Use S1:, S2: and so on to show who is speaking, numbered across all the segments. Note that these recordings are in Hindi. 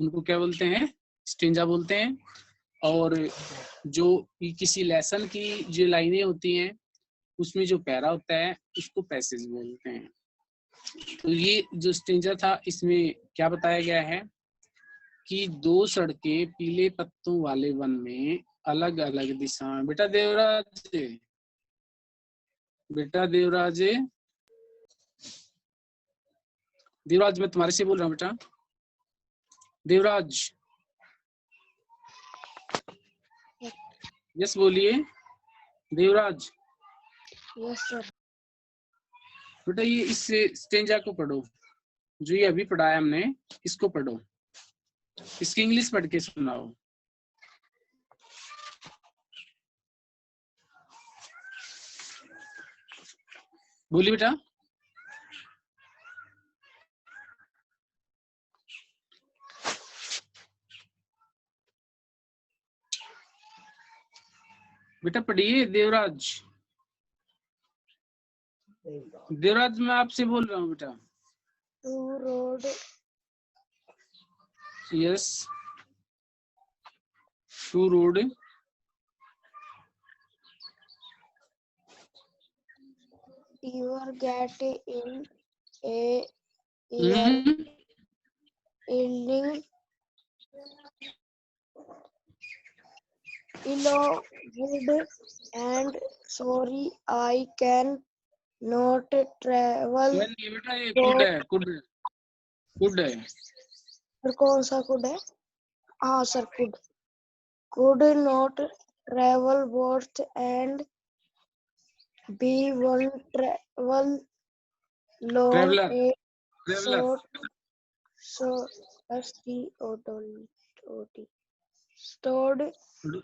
S1: उनको क्या बोलते हैं, स्टेंजा बोलते हैं। और जो किसी लेसन की जो लाइनें होती हैं उसमें जो पैरा होता है उसको पैसेज बोलते हैं। तो ये जो स्टेंजा था इसमें क्या बताया गया है कि दो सड़कें पीले पत्तों वाले वन में अलग अलग दिशा में। बेटा देवराज, बेटा देवराज, देवराज मैं तुम्हारे से बोल रहा हूँ बेटा। देवराज, यस बोलिए देवराज।
S2: Yes sir.
S1: बेटा ये इस स्टेंजा को पढ़ो, जो ये अभी पढ़ाया हमने इसको पढ़ो, इसकी इंग्लिश पढ़ के सुनाओ। बोलिए बेटा। बेटा पढ़िए देवराज। देवराज मैं आपसे बोल रहा हूँ बेटा।
S2: Two road,
S1: yes, two road,
S2: diverge in a yielding yellow wood, and sorry I can not travel.
S1: बेटा ये कुड है, कुड, कुड है।
S2: सर कौन सा कुड है? हाँ sir could, could not travel both and be one travel long
S1: traveller,
S2: a
S1: traveller,
S2: so STOD stored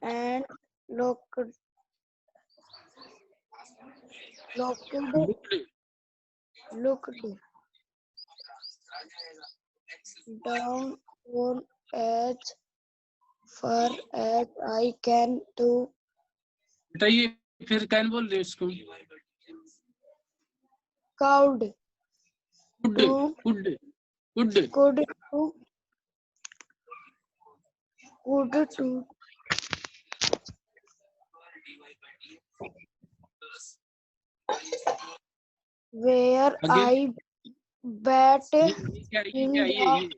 S2: and locked down on as far as I can to.
S1: बेटा ये फिर कैन बोल रहे इसको।
S2: Could
S1: could,
S2: do
S1: could, could,
S2: could to where I bet in the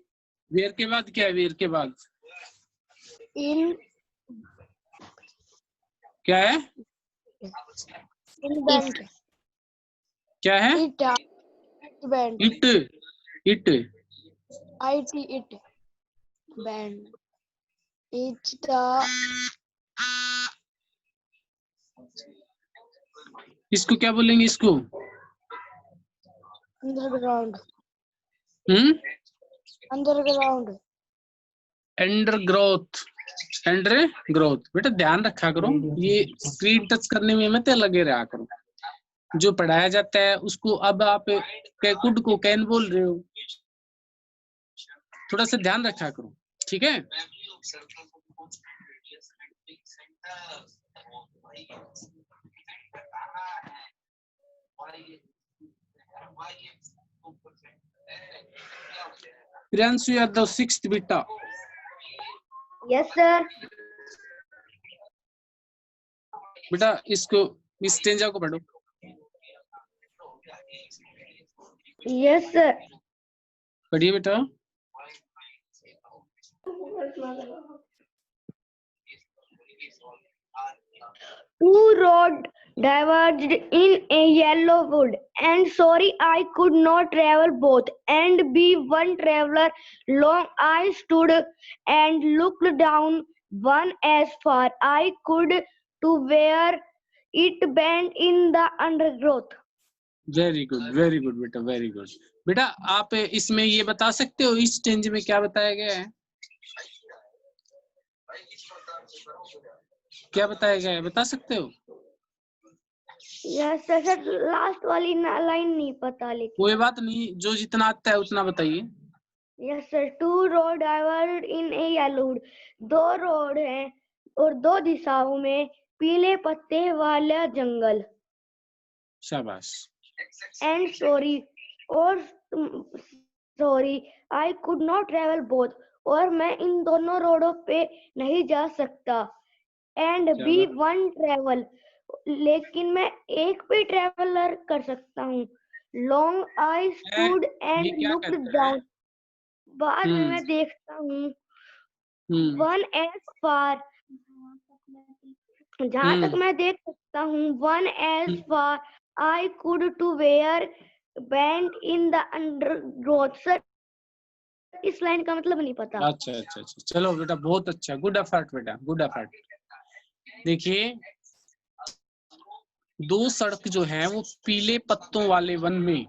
S1: where के बाद क्या है, वेयर के बाद
S2: in
S1: क्या है,
S2: band
S1: क्या है,
S2: it band
S1: it, it,
S2: it band it's the
S1: इसको क्या बोलेंगे इसको,
S2: underground
S1: under growth, under growth. बेटा ध्यान रखा करो, ये स्क्रीन टच करने में मत लगे रहा करो, जो पढ़ाया जाता है उसको। अब आप कुड को कैन बोल रहे हो, थोड़ा सा ध्यान रखा करो, ठीक है। प्रियांशु यादव 6th बेटा।
S2: yes sir
S1: बेटा इसको, इस स्टेंजा को पढ़ो।
S2: yes sir
S1: पढ़िए बेटा।
S2: two road diverged in a yellow wood, and sorry I could not travel both and be one traveler long. I stood and looked down one as far I could to where it bent in the undergrowth.
S1: Very good, very good बेटा, वेरी गुड। बेटा आप इसमें ये बता सकते हो इस स्टेंज में क्या बताया गया है, क्या बताया गया है, बता सकते हो?
S2: यस सर, लास्ट वाली लाइन नहीं पता, लेकिन
S1: कोई बात नहीं, जो जितना आता है उतना बताइए।
S2: Yes sir, two road diverged in a yellow wood, दो रोड हैं और दो दिशाओं में पीले पत्ते वाला जंगल।
S1: शाबाश।
S2: एंड सॉरी, और sorry I could not travel both, और मैं इन दोनों रोडों पे नहीं जा सकता। एंड बी वन ट्रेवल, लेकिन मैं एक पे ट्रेवलर कर सकता हूँ। Long I stood and looked down, बाद में मैं देखता हूँ। वन एज फार, जहाँ तक मैं देख सकता हूँ। One as far I could to where bent in the undergrowth. Sir इस लाइन का मतलब नहीं पता।
S1: अच्छा अच्छा अच्छा, चलो बेटा बहुत अच्छा, गुड एफर्ट बेटा, गुड एफर्ट। देखिए दो सड़क जो है वो पीले पत्तों वाले वन में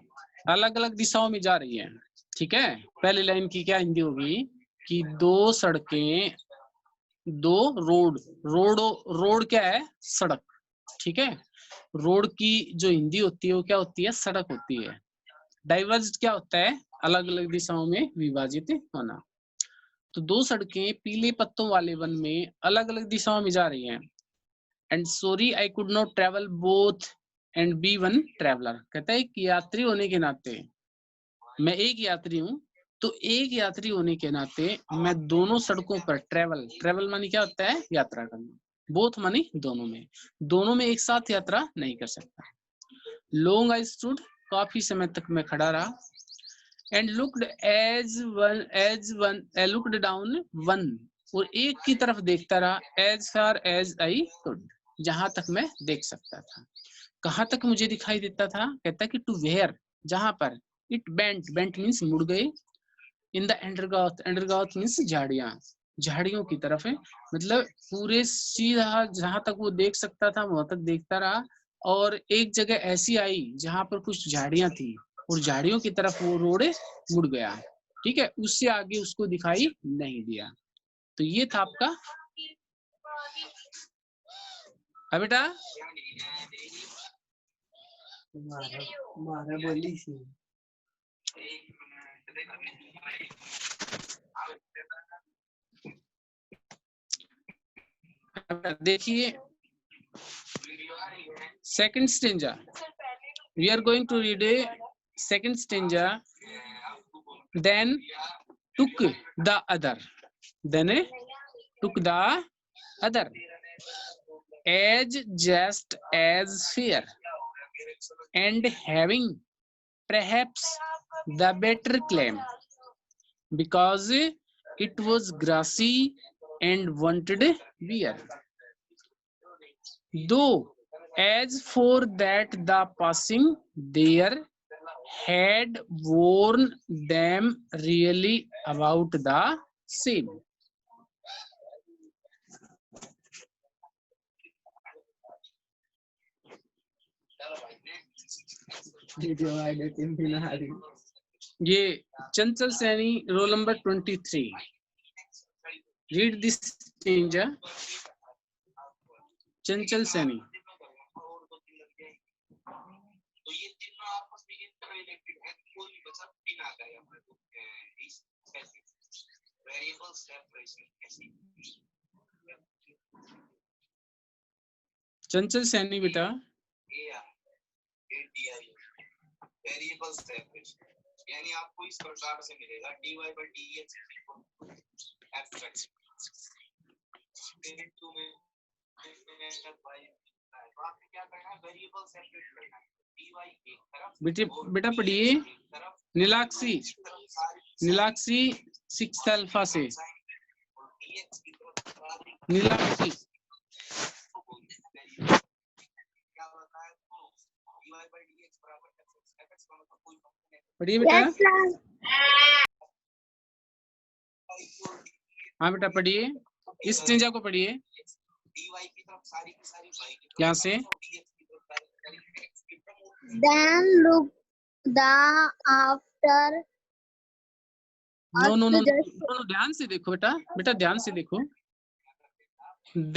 S1: अलग अलग दिशाओं में जा रही है। ठीक है, पहली लाइन की क्या हिंदी होगी कि दो सड़कें, दो रोड, रोड क्या है, सड़क। ठीक है, रोड की जो हिंदी होती है वो क्या होती है, सड़क होती है। डाइवर्ज क्या होता है, अलग अलग दिशाओं में विभाजित होना। तो दो सड़कें पीले पत्तों वाले वन में अलग अलग दिशाओं में जा रही हैं। And sorry I could not travel both and be one traveller. कहता है कि यात्री होने के नाते मैं एक यात्री हूँ, तो एक यात्री होने के नाते मैं दोनों सड़कों पर ट्रेवल मानी क्या होता है, यात्रा करना। बोथ मानी दोनों में एक साथ यात्रा नहीं कर सकता। लॉन्ग आई स्टूड, काफी समय तक मैं खड़ा रहा। And looked looked down one, और एक की तरफ देखता रहा। As far as I could, जहां तक मैं देख सकता था। कहां तक मुझे दिखाई देता था, कहता है कि टू वेयर, जहां पर। इट बेंट मीन्स मुड़ गए। इन द अंडरग्रोथ मीन्स झाड़ियों की तरफ है। मतलब पूरे सीधा जहां तक वो देख सकता था वहां तक देखता रहा, और एक जगह ऐसी आई जहां पर कुछ झाड़ियां थी, और झाड़ियों की तरफ वो रोड मुड़ गया। ठीक है, उससे आगे उसको दिखाई नहीं दिया। तो ये था आपका बेटा बोली सी। देखिए second stanza, we are going to read a second stanza. Then took the other, then took the other, as just as fair, and having perhaps the better claim, because it was grassy and wanted beer. Though as for that the passing there had warned them really about the same. ये चंचल Saini, roll number 23। Read this stanza. चंचल सैनी। चंचल सैनी बेटा।
S3: वेरिएबल सेपरेशन, यानी आपको इस प्रकार से मिलेगा dy by dx abstract to में आपको क्या करना है, वेरिएबल सेपरेट करना है। dy एक तरफ,
S1: बेटा पढ़िए नीलाक्षी 6 अल्फा से। नीलाक्षी पढ़िए बेटा। हाँ बेटा पढ़िए, इस स्टेंजा को पढ़िए यहाँ से।
S2: Then look the after.
S1: No, ध्यान से देखो बेटा ध्यान से देखो।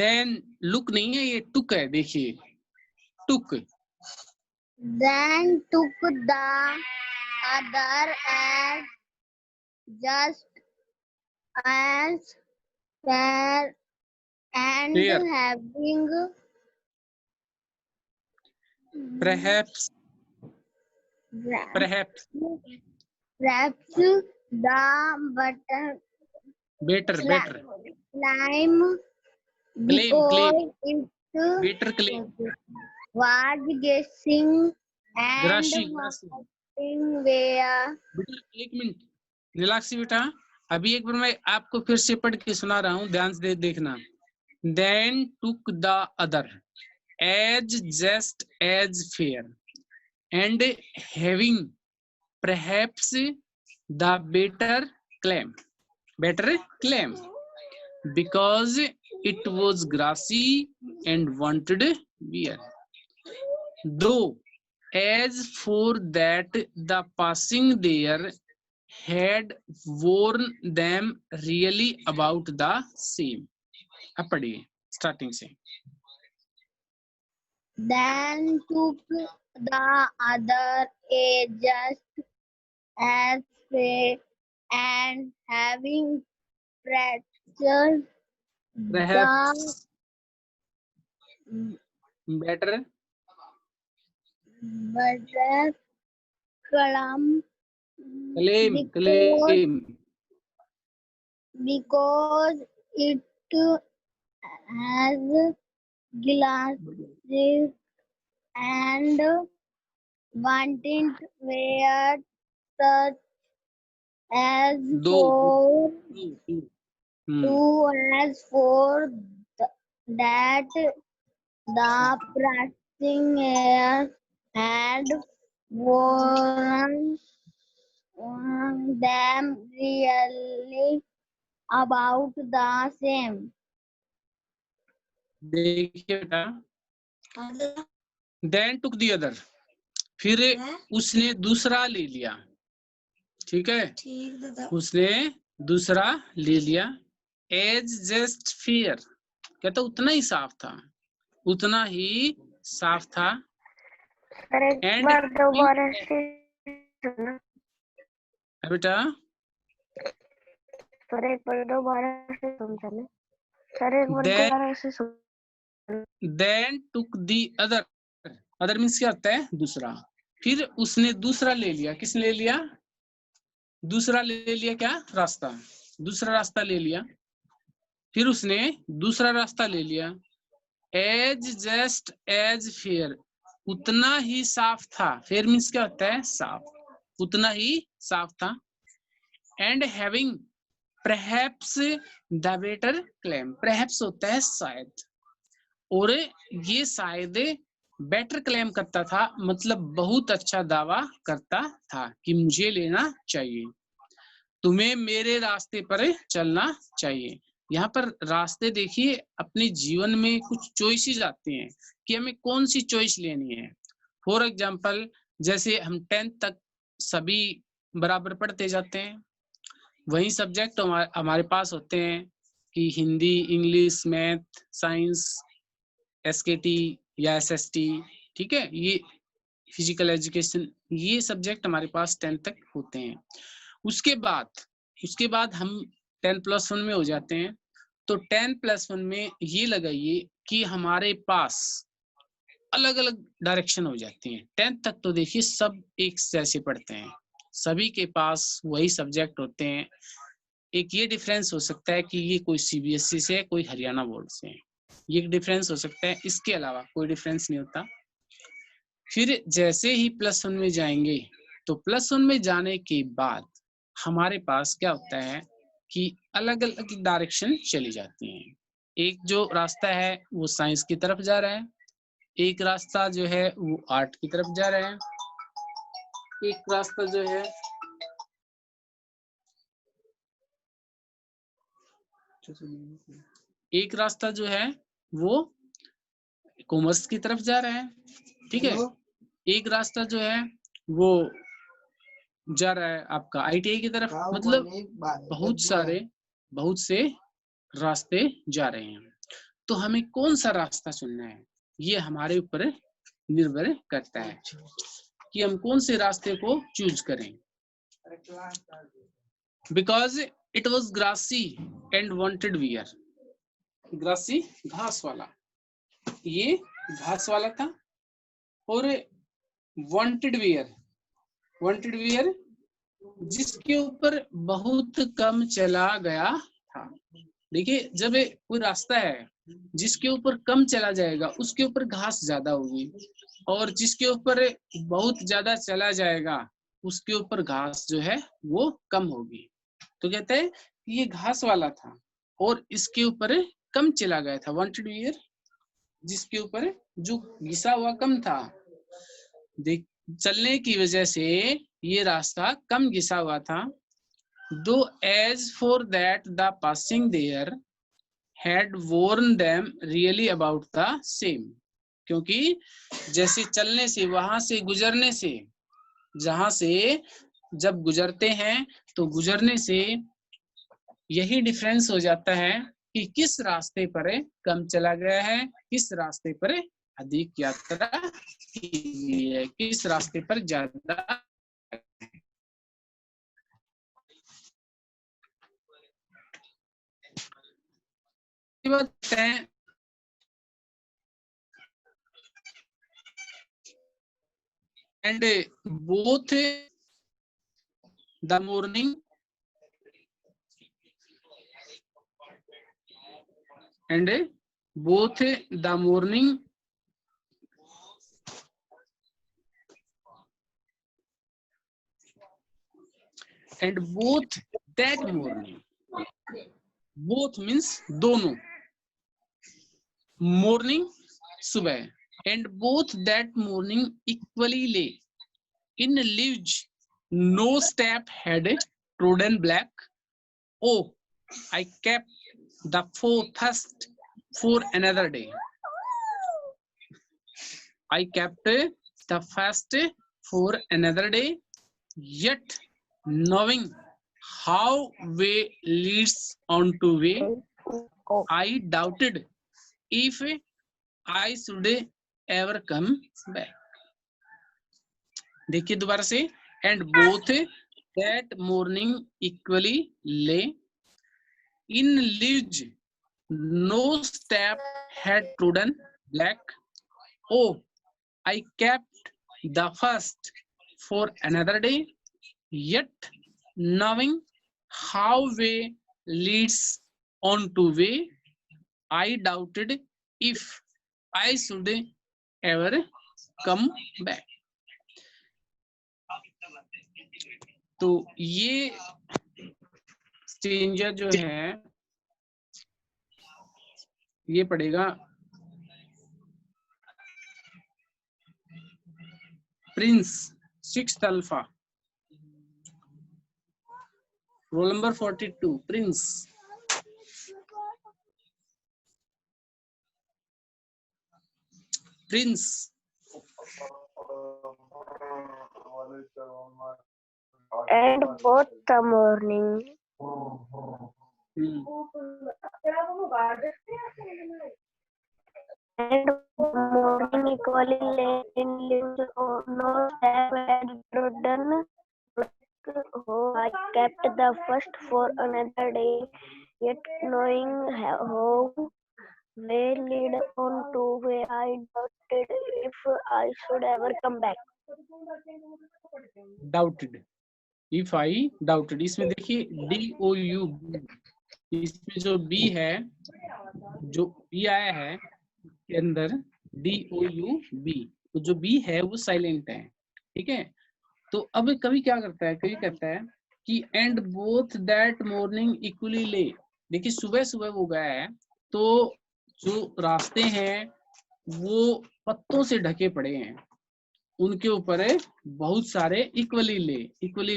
S1: देन लुक नहीं है, ये टुक है। देखिए टुक।
S2: Then took the other as just as fair, and
S1: Fair.
S2: having
S1: perhaps
S2: perhaps the
S1: better better
S2: Climb
S1: claim claim
S2: because it
S1: better claim
S2: was guessing and
S1: grassy grassy
S2: hoping where
S1: बेटा एक मिनट नीलाक्षी बेटा, अभी एक बार मैं आपको फिर से पढ़ के सुना रहा हूँ, ध्यान से देखना। Then took the other as just as fair and having perhaps the better claim because it was grassy and wanted beer. Though as for that the passing there had warned them really about the same. अब पढ़िए स्टार्टिंग से।
S2: then took the other a just as fair and having fractured
S1: Perhaps
S2: the
S1: better
S2: better column
S1: claim
S2: because it has glasses and wanted were such as for as for that the pressing air had warned them really about the same.
S1: देखिए बेटा, then took the other, फिर उसने दूसरा ले लिया, ठीक है, उसने दूसरा ले लिया, as just fair, कहता उतना ही साफ था, उतना ही साफ था, and बेटा then took the other, other means क्या होता है, दूसरा, फिर उसने दूसरा ले लिया, किसने ले लिया, दूसरा ले लिया, क्या रास्ता, दूसरा रास्ता ले लिया, फिर उसने दूसरा रास्ता ले लिया, as just as fair, उतना ही साफ था, fair means क्या होता है, साफ, उतना ही साफ था, and having perhaps the better claim, perhaps होता है शायद, और ये शायद बेटर क्लेम करता था, मतलब बहुत अच्छा दावा करता था कि मुझे लेना चाहिए, तुम्हें मेरे रास्ते पर चलना चाहिए। यहाँ पर रास्ते देखिए, अपने जीवन में कुछ चॉइसेस आते हैं कि हमें कौन सी चॉइस लेनी है। फॉर एग्जांपल, जैसे हम 10th तक सभी बराबर पढ़ते जाते हैं, वही सब्जेक्ट हमारे पास होते हैं कि हिंदी, इंग्लिश, मैथ, साइंस, एसकेटी या एसएसटी, ठीक है, ये फिजिकल एजुकेशन, ये सब्जेक्ट हमारे पास 10th तक होते हैं। उसके बाद हम 10+1 में हो जाते हैं, तो 10+1 में ये लगाइए कि हमारे पास अलग अलग डायरेक्शन हो जाती हैं। 10th तक तो देखिए सब एक जैसे पढ़ते हैं, सभी के पास वही सब्जेक्ट होते हैं। एक ये डिफरेंस हो सकता है कि ये कोई सीबीएसई से है, कोई हरियाणा बोर्ड से है, ये डिफरेंस हो सकता है, इसके अलावा कोई डिफरेंस नहीं होता। फिर जैसे ही +1 में जाएंगे, तो +1 में जाने के बाद हमारे पास क्या होता है कि अलग अलग डायरेक्शन चली जाती हैं। एक जो रास्ता है वो साइंस की तरफ जा रहा है, एक रास्ता जो है वो आर्ट की तरफ जा रहा है, एक रास्ता जो है वो कॉमर्स की तरफ जा रहा है, ठीक है, एक रास्ता जो है वो जा रहा है आपका आईटीआई की तरफ, मतलब बहुत से रास्ते जा रहे हैं। तो हमें कौन सा रास्ता चुनना है, ये हमारे ऊपर निर्भर करता है कि हम कौन से रास्ते को चूज करें। Because it was grassy and wanted wear, grassy घास वाला, ये घास वाला था, और वांटेड वियर जिसके ऊपर बहुत कम चला गया था। देखिए जब कोई रास्ता है जिसके ऊपर कम चला जाएगा उसके ऊपर घास ज्यादा होगी, और जिसके ऊपर बहुत ज्यादा चला जाएगा उसके ऊपर घास जो है वो कम होगी। तो कहते हैं ये घास वाला था और इसके ऊपर कम चला गया था, वांटेड ईयर जिसके ऊपर जो घिसा हुआ कम था। देख चलने की वजह से ये रास्ता कम घिसा हुआ था। Though as for that the passing there had worn them really about the same, क्योंकि जैसे चलने से, वहां से गुजरने से, जहां से जब गुजरते हैं तो गुजरने से यही डिफरेंस हो जाता है कि किस रास्ते पर कम चला गया है, किस रास्ते पर अधिक यात्रा की गई है, किस रास्ते पर ज्यादा। And both the morning and both the morning and both that morning, both means दोनों, morning सुबह, and both that morning equally lay in leaves, no step had trodden black. Oh, I kept the first for another day. I kept the fast for another day, yet knowing how way leads on to way, I doubted if I should ever come back. देखिए दोबारा से, and both that morning equally lay in leaves, no step had trodden black. Oh, I kept the first for another day, yet knowing how way leads on to way, I doubted if I should ever come back. तो ये स्ट्रेंजर जो है ये पढ़ेगा Prince 6th alpha, roll number 42, Prince. Prince
S2: And both the morning and morning equally late in leaves, no step had trodden black. Oh, I kept the first for another day, yet knowing how way lead on to way, I doubted if I should ever come back.
S1: Doubted, if I doubted, इसमें देखिए DOU, इसमें जो बी है, जो बी आया है के अंदर DOU बी, तो जो बी है वो साइलेंट है, ठीक है। तो अब कभी क्या करता है, कभी कहता है कि and both that morning equally ले, देखिए सुबह सुबह वो गया है तो जो रास्ते हैं वो पत्तों से ढके पड़े हैं, उनके ऊपर बहुत सारे इक्वली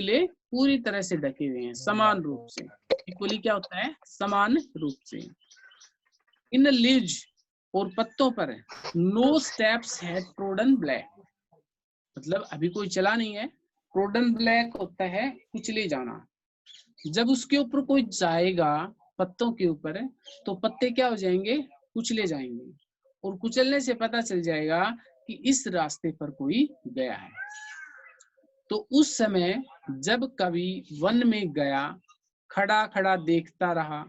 S1: ले पूरी तरह से ढके हुए हैं, समान रूप से। इक्वली क्या होता है, समान रूप से। इन लीव्स, और पत्तों पर, no steps had trodden black, मतलब अभी कोई चला नहीं है। ट्रोडन ब्लैक होता है कुचले जाना, जब उसके ऊपर कोई जाएगा पत्तों के ऊपर तो पत्ते क्या हो जाएंगे, कुचले जाएंगे, और कुचलने से पता चल जाएगा कि इस रास्ते पर कोई गया है। तो उस समय जब कवि वन में गया, खड़ा खड़ा देखता रहा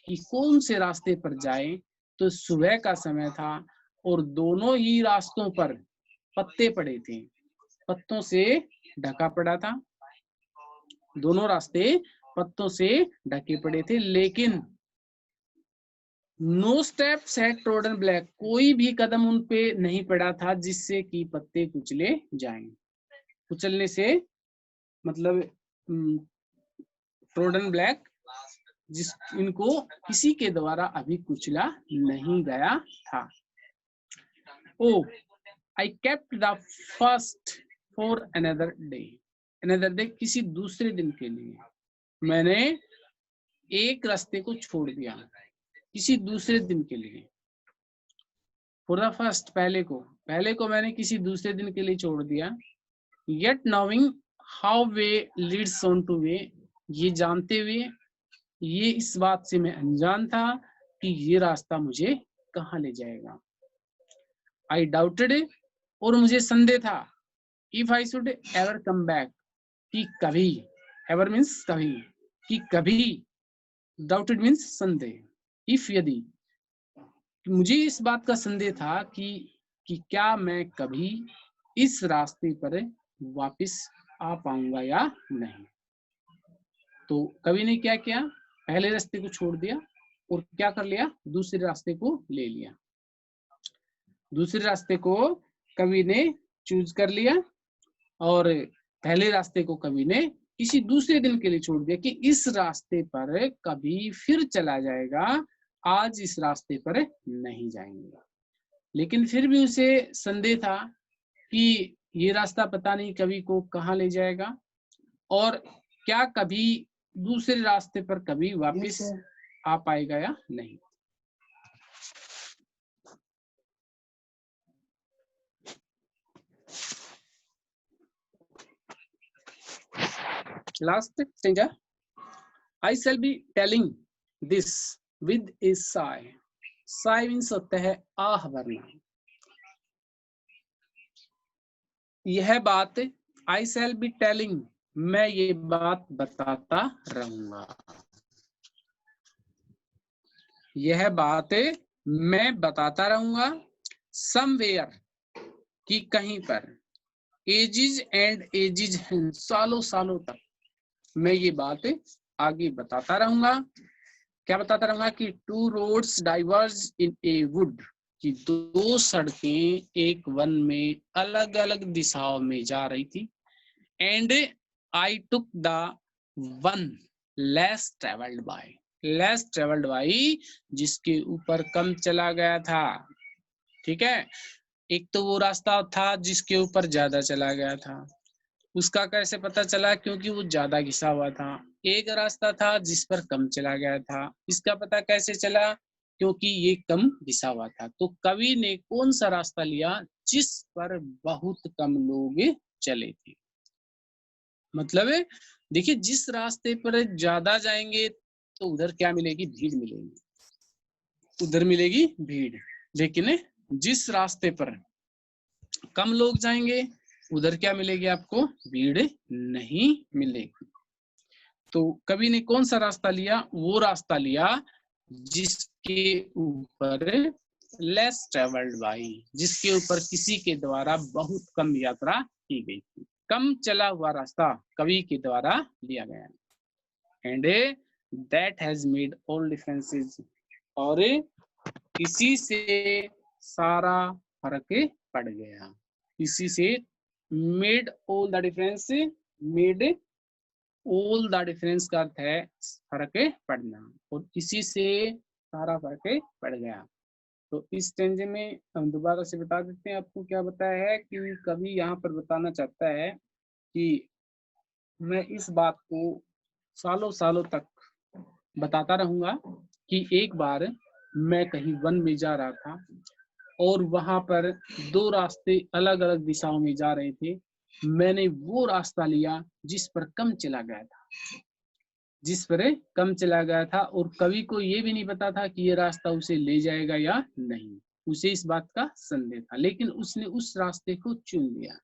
S1: कि कौन से रास्ते पर जाए, तो सुबह का समय था और दोनों ही रास्तों पर पत्ते पड़े थे, पत्तों से ढका पड़ा था, दोनों रास्ते पत्तों से ढके पड़े थे, लेकिन no steps had trodden black, कोई भी कदम उन पे नहीं पड़ा था जिससे कि पत्ते कुचले जाएं। कुचलने से मतलब ट्रोडन ब्लैक, जिस इनको किसी के द्वारा अभी कुचला नहीं गया था। Oh I kept the first for another day, another day किसी दूसरे दिन के लिए मैंने एक रास्ते को छोड़ दिया, किसी दूसरे दिन के लिए। फॉर द फर्स्ट, पहले को मैंने किसी दूसरे दिन के लिए छोड़ दिया। Yet knowing how way Leeds on two way, ये जानते हुए, ये इस बात से मैं अनजान था कि ये रास्ता मुझे कहाँ ले जाएगा। आई डाउटेड, और मुझे संदेह था, if I should ever come back, कि कभी, एवर मीन्स कभी, कि कभी, डाउटेड मीन्स संदेह, इफ यदि, मुझे इस बात का संदेह था कि क्या मैं कभी इस रास्ते पर वापस आ पाऊंगा या नहीं। तो कवि ने क्या किया, पहले रास्ते को छोड़ दिया और क्या कर लिया, दूसरे रास्ते को ले लिया। दूसरे रास्ते को कवि ने चूज कर लिया और पहले रास्ते को कवि ने किसी दूसरे दिन के लिए छोड़ दिया कि इस रास्ते पर कभी फिर चला जाएगा, आज इस रास्ते पर नहीं जाएंगे। लेकिन फिर भी उसे संदेह था कि ये रास्ता पता नहीं कवि को कहाँ ले जाएगा और क्या कभी दूसरे रास्ते पर कभी वापस आ पाएगा या नहीं। Last stanza, I shall be telling this with a sigh. Sigh means होता है आह भरना। यह बात, I shall be telling, मैं ये बात बताता रहूंगा। यह बात मैं बताता रहूंगा। Somewhere, कि कहीं पर, एजिज एंड एजिज, सालों सालों तक मैं ये बात आगे बताता रहूंगा। क्या बताता रहूंगा कि two roads diverge in a wood, कि दो सड़कें एक वन में अलग अलग दिशाओं में जा रही थी। And I took the one less travelled by, less travelled by जिसके ऊपर कम चला गया था। ठीक है, एक तो वो रास्ता था जिसके ऊपर ज्यादा चला गया था, उसका कैसे पता चला, क्योंकि वो ज्यादा घिसा हुआ था। एक रास्ता था जिस पर कम चला गया था, इसका पता कैसे चला, क्योंकि ये कम घिसा हुआ था। तो कवि ने कौन सा रास्ता लिया, जिस पर बहुत कम लोग चले थे। मतलब देखिए, जिस रास्ते पर ज्यादा जाएंगे तो उधर क्या मिलेगी, भीड़ मिलेगी, उधर मिलेगी भीड़। लेकिन जिस रास्ते पर कम लोग जाएंगे उधर क्या मिलेगी, आपको भीड़ नहीं मिलेगी। तो कवि ने कौन सा रास्ता लिया, वो रास्ता लिया जिसके ऊपर लेस ट्रेवल्ड बाई, जिसके ऊपर किसी के द्वारा बहुत कम यात्रा की गई थी। कम चला हुआ रास्ता कवि के द्वारा लिया गया। And that has made all differences, और इसी से सारा फर्क पड़ गया। इसी से made all the difference, made all the difference का अर्थ है फर्क पड़ना, और इसी से सारा फर्क पड़ गया। तो इस स्टेंज में हम दोबारा से बता देते हैं आपको क्या बताया है कि कवि यहाँ पर बताना चाहता है कि मैं इस बात को सालों सालों तक बताता रहूंगा कि एक बार मैं कहीं वन में जा रहा था और वहां पर दो रास्ते अलग अलग दिशाओं में जा रहे थे। मैंने वो रास्ता लिया जिस पर कम चला गया था, जिस पर कम चला गया था, और कवि को ये भी नहीं पता था कि ये रास्ता उसे ले जाएगा या नहीं। उसे इस बात का संदेह था, लेकिन उसने उस रास्ते को चुन लिया।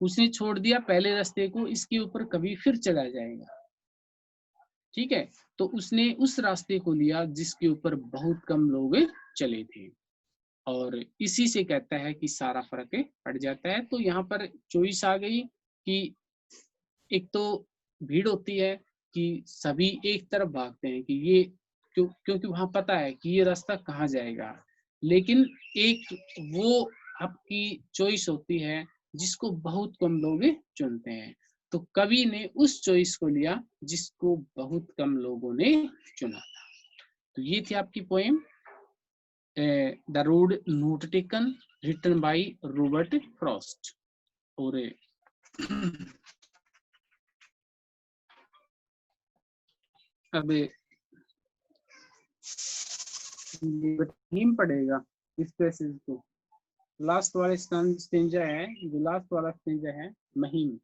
S1: उसने छोड़ दिया पहले रास्ते को, इसके ऊपर कभी फिर चला जाएगा। ठीक है, तो उसने उस रास्ते को लिया जिसके ऊपर बहुत कम लोग चले थे, और इसी से कहता है कि सारा फर्क पड़ जाता है। तो यहाँ पर चॉइस आ गई कि एक तो भीड़ होती है कि सभी एक तरफ भागते हैं कि ये क्योंकि वहां पता है कि ये रास्ता कहाँ जाएगा, लेकिन एक वो आपकी चॉइस होती है जिसको बहुत कम लोग चुनते हैं। तो कवि ने उस चॉइस को लिया जिसको बहुत कम लोगों ने चुना था। तो ये थी आपकी poem the road not taken, written by Robert Frost. और अब पड़ेगा इस पैसेज को। लास्ट वाला स्टेंजा है, जो लास्ट वाला स्टेंजा है महीम।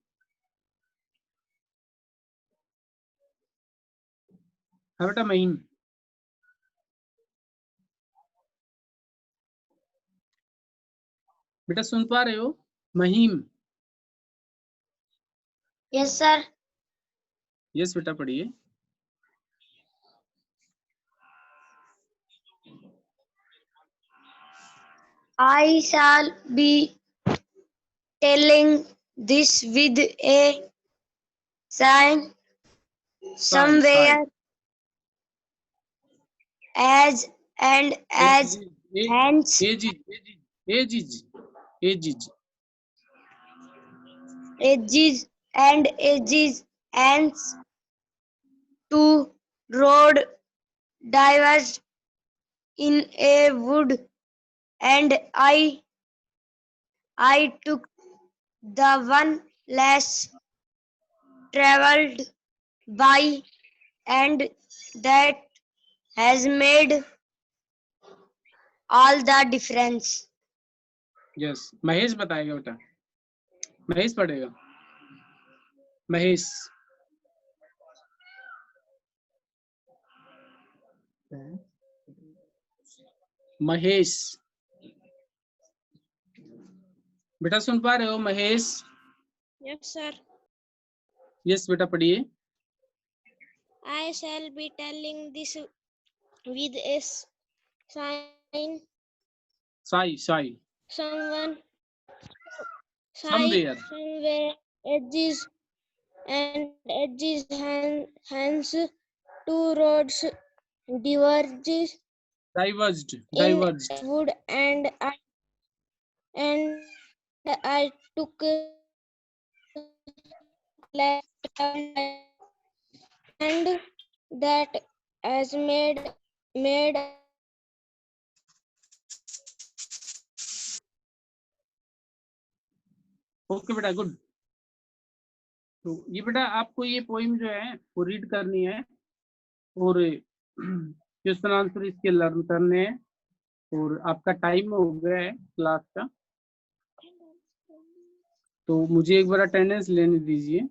S1: हाँ बेटा महीम, बेटा सुन पा रहे हो? महीम।
S2: Yes sir.
S1: यस बेटा पढ़िए।
S2: I shall be telling this with a sign somewhere as and as hence
S1: edges
S2: ends to road diverged in a wood, and I took the one less traveled by, and that has made all the difference.
S1: Yes. Mahesh बताएगा बेटा, महेश पढ़ेगा। महेश महेश बेटा सुन पा रहे हो? महेश।
S4: Yes sir.
S1: यस बेटा पढ़िए।
S4: I shall be telling this with a sign
S1: somewhere
S4: edges and hence two roads diverged in wood, and I took left, and that has made
S1: okay बेटा गुड। तो ये बेटा आपको ये पोइम जो है वो रीड करनी है और क्वेश्चन आंसर इसके लर्न करने हैं। और आपका टाइम हो गया है क्लास का, तो मुझे एक बार अटेंडेंस लेने दीजिए।